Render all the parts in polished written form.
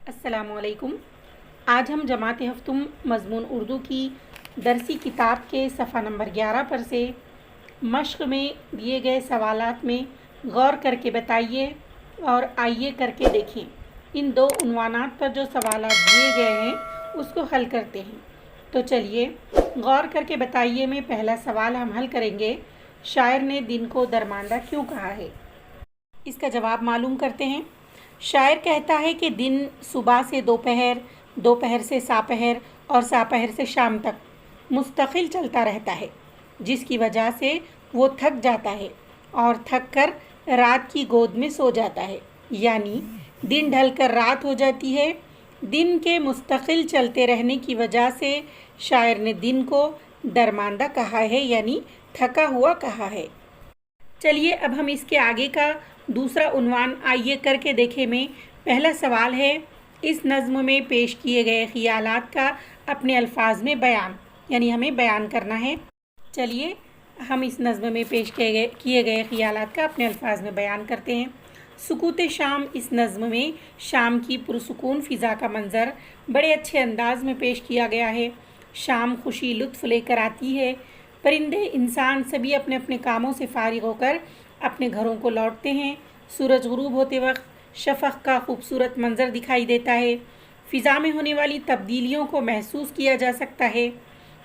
अस्सलामु अलैकुम। आज हम जमात हफ्तुम मज़मून उर्दू की दरसी किताब के सफ़ा नंबर 11 पर से मश्क में दिए गए सवालात में गौर करके बताइए और आइए करके देखें। इन दो उन्वानात पर जो सवालात दिए गए हैं उसको हल करते हैं। तो चलिए गौर करके बताइए में पहला सवाल हम हल करेंगे। शायर ने दिन को दरमांदा क्यों कहा है? इसका जवाब मालूम करते हैं। शायर कहता है कि दिन सुबह से दोपहर, दोपहर से सापहर और सापहर से शाम तक मुस्तकिल चलता रहता है, जिसकी वजह से वो थक जाता है और थक कर रात की गोद में सो जाता है। यानी दिन ढलकर रात हो जाती है। दिन के मुस्तकिल चलते रहने की वजह से शायर ने दिन को दरमांदा कहा है, यानी थका हुआ कहा है। चलिए अब हम इसके आगे का दूसरा उन्वान आइए करके देखें में पहला सवाल है, इस नज़्म में पेश किए गए ख़यालात का अपने अल्फाज में बयान, यानी हमें बयान करना है। चलिए हम इस नज़्म में पेश किए गए ख़यालात का अपने अल्फाज में बयान करते हैं। सुकूत शाम, इस नज़्म में शाम की पुरसुकून फ़िज़ा का मंज़र बड़े अच्छे अंदाज में पेश किया गया है। शाम खुशी लुत्फ़ लेकर आती है। परिंदे इंसान सभी अपने अपने कामों से फ़ारिग होकर अपने घरों को लौटते हैं। सूरज गुरूब होते वक्त शफ़क़ का खूबसूरत मंज़र दिखाई देता है। फ़िज़ा में होने वाली तब्दीलियों को महसूस किया जा सकता है।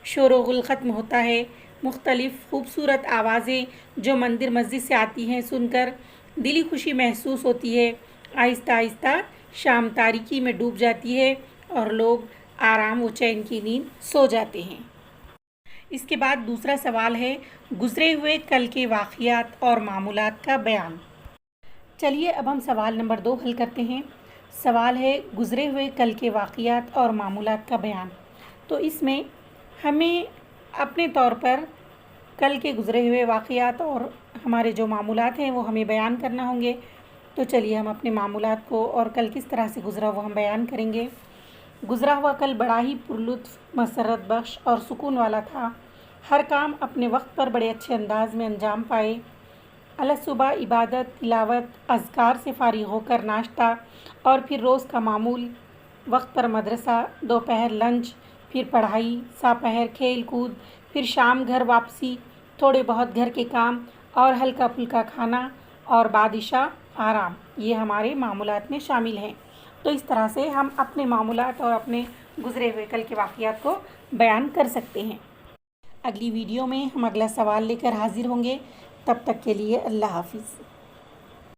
शोर व गुल ख़त्म होता है। मुख्तलिफ़ खूबसूरत आवाज़ें जो मंदिर मस्जिद से आती हैं सुनकर दिली खुशी महसूस होती है। आहिस्ता आहिस्ता शाम तारीकी में डूब जाती है और लोग आराम व चैन की नींद सो जाते हैं। इसके बाद दूसरा सवाल है, गुज़रे हुए कल के वाक़ियात और मामूलात का बयान। चलिए अब हम सवाल नंबर 2 हल करते हैं। सवाल है, गुज़रे हुए कल के वाक़ियात और मामूलात का बयान। तो इसमें हमें अपने तौर पर कल के गुज़रे हुए वाक़ियात और हमारे जो मामूलात हैं वो हमें बयान करना होंगे। तो चलिए हम अपने मामूलात को और कल किस तरह से गुज़रा वो हम बयान करेंगे। गुज़रा हुआ कल बड़ा ही पुरलुत्फ़, मसरत बख्श और सुकून वाला था। हर काम अपने वक्त पर बड़े अच्छे अंदाज में अंजाम पाए। अल सुबह इबादत, तिलावत, अज़कार से फ़ारिग होकर नाश्ता और फिर रोज़ का मामूल, वक्त पर मदरसा, दोपहर लंच, फिर पढ़ाई, सापहर खेल कूद, फिर शाम घर वापसी, थोड़े बहुत घर के काम और हल्का फुल्का खाना और बादिशा आराम, ये हमारे मामूलात में शामिल हैं। तो इस तरह से हम अपने मामूलात और अपने गुज़रे हुए कल के वाक़ियात को बयान कर सकते हैं। अगली वीडियो में हम अगला सवाल लेकर हाज़िर होंगे। तब तक के लिए अल्लाह हाफ़िज़।